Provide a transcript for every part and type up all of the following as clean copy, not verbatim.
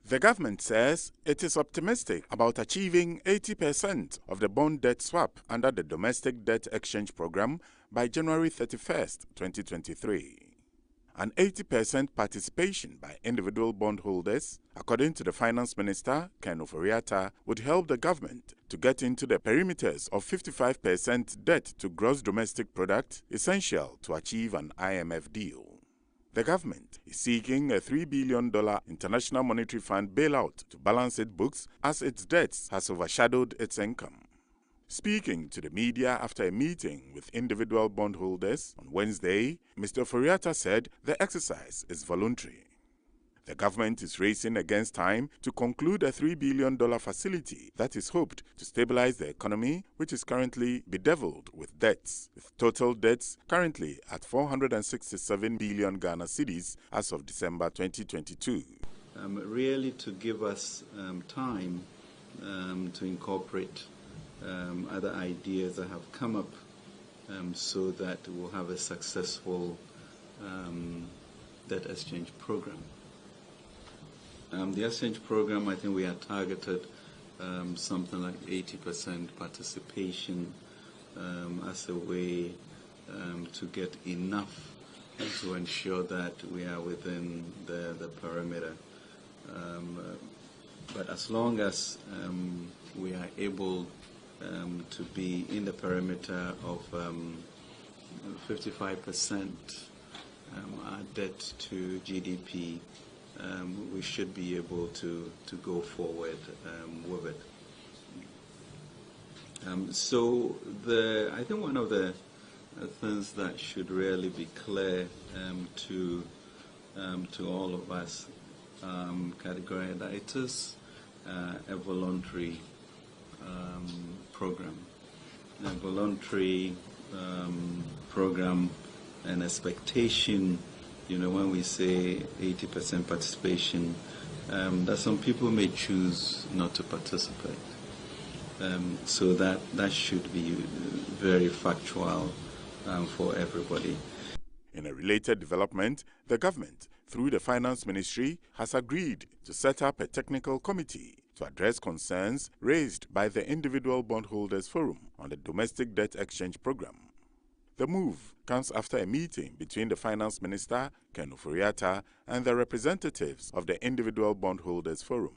The government says it is optimistic about achieving 80% of the bond debt swap under the Domestic Debt Exchange Program by January 31st, 2023. An 80% participation by individual bondholders, according to the Finance Minister, Ken Ofori-Atta, would help the government to get into the perimeters of 55% debt to gross domestic product, essential to achieve an IMF deal. The government is seeking a $3 billion International Monetary Fund bailout to balance its books as its debts has overshadowed its income. Speaking to the media after a meeting with individual bondholders on Wednesday, Mr. Ofori-Atta said the exercise is voluntary. The government is racing against time to conclude a $3 billion facility that is hoped to stabilize the economy, which is currently bedeviled with debts, with total debts currently at 467 billion Ghana cedis as of December 2022. Really to give us time to incorporate other ideas that have come up so that we'll have a successful debt exchange program. The exchange program, I think we had targeted something like 80% participation as a way to get enough to ensure that we are within the perimeter. But as long as we are able to be in the perimeter of 55% debt to GDP, we should be able to go forward with it. So I think one of the things that should really be clear to all of us, category that it is a voluntary program. A voluntary program and expectation, when we say 80% participation, that some people may choose not to participate. So that should be very factual for everybody. In a related development, the government, through the Finance Ministry, has agreed to set up a technical committee to address concerns raised by the Individual Bondholders Forum on the Domestic Debt Exchange Program. The move comes after a meeting between the Finance Minister, Ken Ofori-Atta, and the representatives of the Individual Bondholders Forum.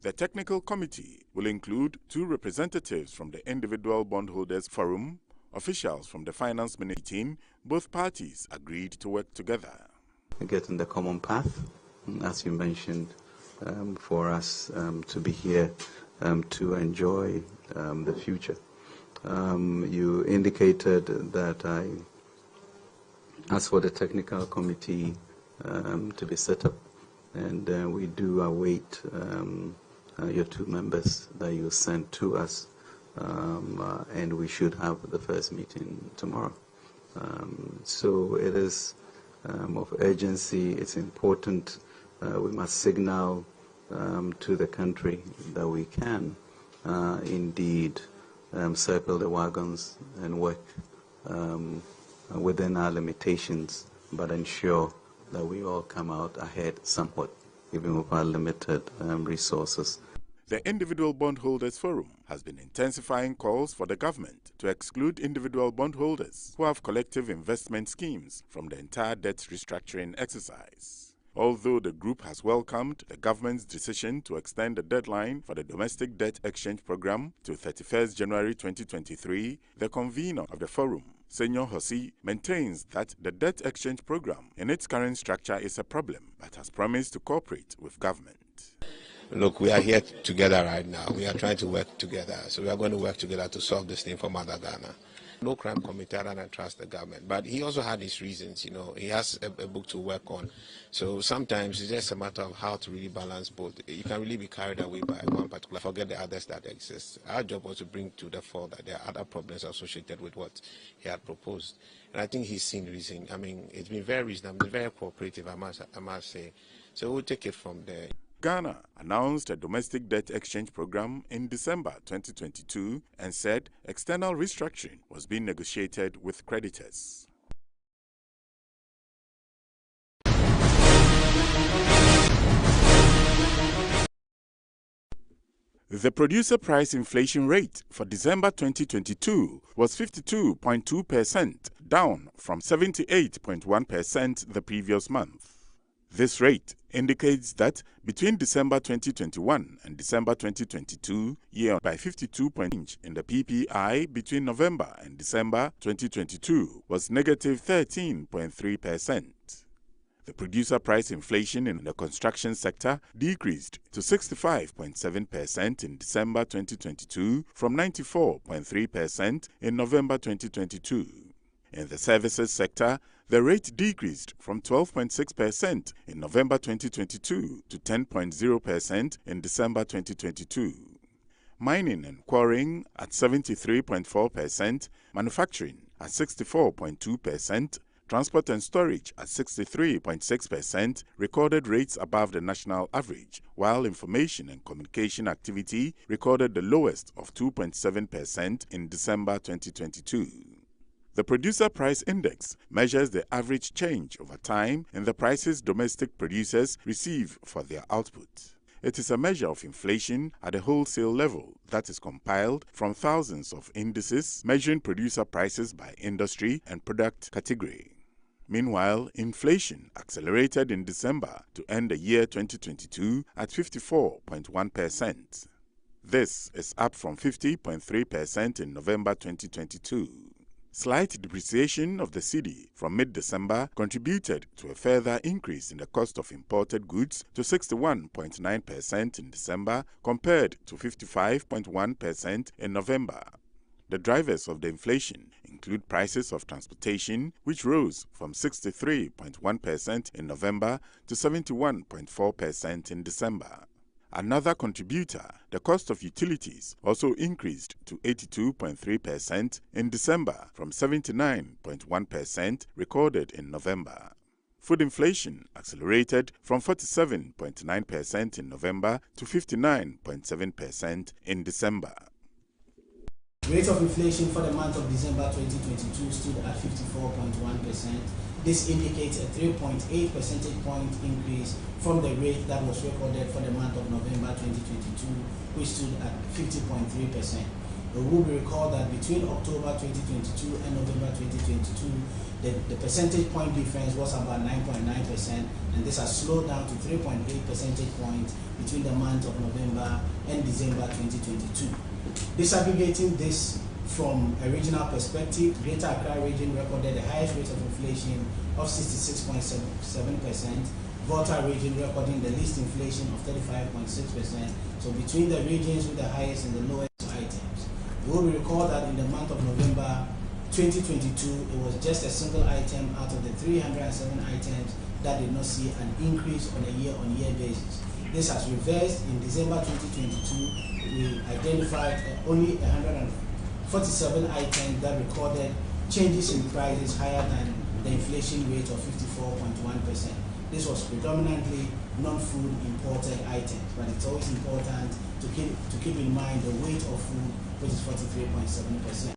The technical committee will include 2 representatives from the Individual Bondholders Forum, officials from the Finance Ministry team. Both parties agreed to work together. Getting the common path, as you mentioned, for us to be here to enjoy the future. You indicated that I asked for the technical committee to be set up, and we do await your 2 members that you sent to us, and we should have the first meeting tomorrow. So it is of urgency. It's important. We must signal to the country that we can indeed circle the wagons and work within our limitations, but ensure that we all come out ahead somewhat, even with our limited resources. The Individual Bondholders Forum has been intensifying calls for the government to exclude individual bondholders who have collective investment schemes from the entire debt restructuring exercise. Although the group has welcomed the government's decision to extend the deadline for the Domestic Debt Exchange Program to 31st January 2023, the convener of the forum, Senyor Hosi, maintains that the debt exchange program in its current structure is a problem, but has promised to cooperate with government. Look, we are here together right now. We are trying to work together. So we are going to work together to solve this thing for Mother Ghana. No crime committed, and I trust the government. But he also had his reasons, He has a book to work on. So sometimes it's just a matter of how to really balance both. You can really be carried away by one particular, forget the others that exist. Our job was to bring to the fore that there are other problems associated with what he had proposed. And I think he's seen reason. I mean, it's been very reasonable, very cooperative, I must say. So we'll take it from there. Ghana announced a domestic debt exchange program in December 2022 and said external restructuring was being negotiated with creditors. The producer price inflation rate for December 2022 was 52.2%, down from 78.1% the previous month. This rate indicates that between December 2021 and December 2022, year by 52 points in the PPI between November and December 2022 was negative 13.3%. The producer price inflation in the construction sector decreased to 65.7% in December 2022 from 94.3% in November 2022. In the services sector, the rate decreased from 12.6% in November 2022 to 10.0% in December 2022. Mining and quarrying at 73.4%, manufacturing at 64.2%, transport and storage at 63.6% recorded rates above the national average, while information and communication activity recorded the lowest of 2.7% in December 2022. The Producer Price Index measures the average change over time in the prices domestic producers receive for their output. It is a measure of inflation at a wholesale level that is compiled from thousands of indices measuring producer prices by industry and product category. Meanwhile, inflation accelerated in December to end the year 2022 at 54.1%. This is up from 50.3% in November 2022. Slight depreciation of the cedi from mid-December contributed to a further increase in the cost of imported goods to 61.9% in December compared to 55.1% in November. The drivers of the inflation include prices of transportation, which rose from 63.1% in November to 71.4% in December. Another contributor, the cost of utilities, also increased to 82.3% in December from 79.1% recorded in November. Food inflation accelerated from 47.9% in November to 59.7% in December. Rate of inflation for the month of December 2022 stood at 54.1%. This indicates a 3.8 percentage point increase from the rate that was recorded for the month of November 2022, which stood at 50.3%. It will be recalled that between October 2022 and November 2022, the percentage point difference was about 9.9%, and this has slowed down to 3.8 percentage points between the month of November and December 2022. Disaggregating this from a regional perspective, Greater Accra region recorded the highest rate of inflation of 66.7%, Volta region recording the least inflation of 35.6%. So between the regions with the highest and the lowest items. You will recall that in the month of November 2022, it was just a single item out of the 307 items that did not see an increase on a year-on-year basis. This has reversed in December 2022. We identified only 147 items that recorded changes in prices higher than the inflation rate of 54.1%. This was predominantly non-food imported items, but it's always important to keep in mind the weight of food, which is 43.7%.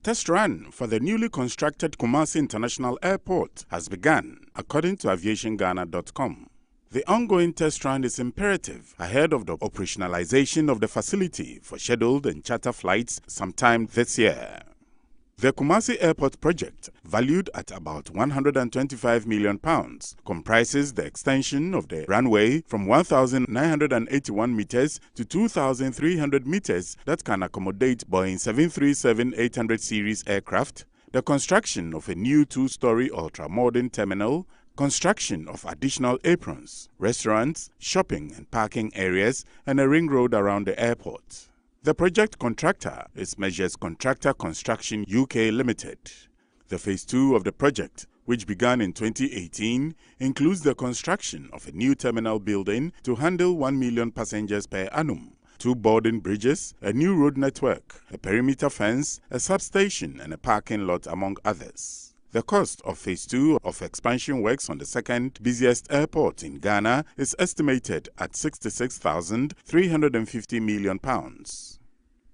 Test run for the newly constructed Kumasi International Airport has begun, according to aviationghana.com. The ongoing test run is imperative ahead of the operationalization of the facility for scheduled and charter flights sometime this year. The Kumasi Airport project, valued at about £125 million, comprises the extension of the runway from 1,981 meters to 2,300 meters that can accommodate Boeing 737-800 series aircraft, the construction of a new two-story ultra-modern terminal, construction of additional aprons, restaurants, shopping and parking areas, and a ring road around the airport. The project contractor is Measures Contractor Construction UK Limited. The Phase 2 of the project, which began in 2018, includes the construction of a new terminal building to handle 1 million passengers per annum, 2 boarding bridges, a new road network, a perimeter fence, a substation and a parking lot, among others. The cost of Phase 2 of expansion works on the second busiest airport in Ghana is estimated at £66,350 million.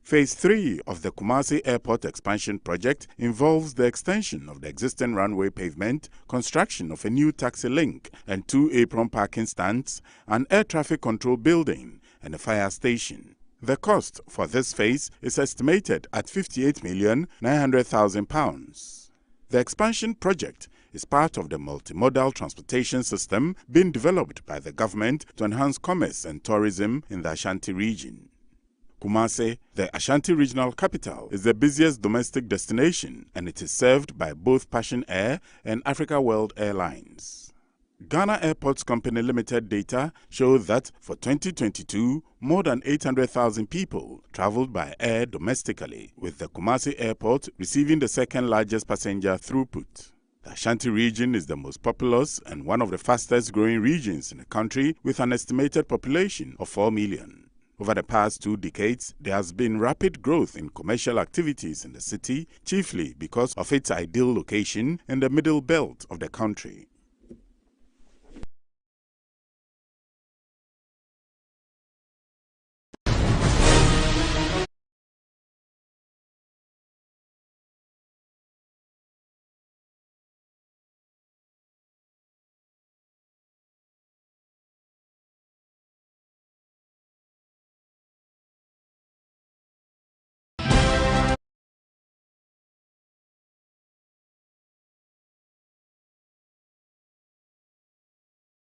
Phase 3 of the Kumasi Airport expansion project involves the extension of the existing runway pavement, construction of a new taxi link and 2 apron parking stands, an air traffic control building and a fire station. The cost for this phase is estimated at £58,900,000. The expansion project is part of the multimodal transportation system being developed by the government to enhance commerce and tourism in the Ashanti region. Kumasi, the Ashanti regional capital, is the busiest domestic destination, and it is served by both Passion Air and Africa World Airlines. Ghana Airports Company Limited data show that for 2022, more than 800,000 people traveled by air domestically, with the Kumasi Airport receiving the second largest passenger throughput. The Ashanti region is the most populous and one of the fastest growing regions in the country, with an estimated population of 4 million. Over the past 2 decades, there has been rapid growth in commercial activities in the city, chiefly because of its ideal location in the middle belt of the country.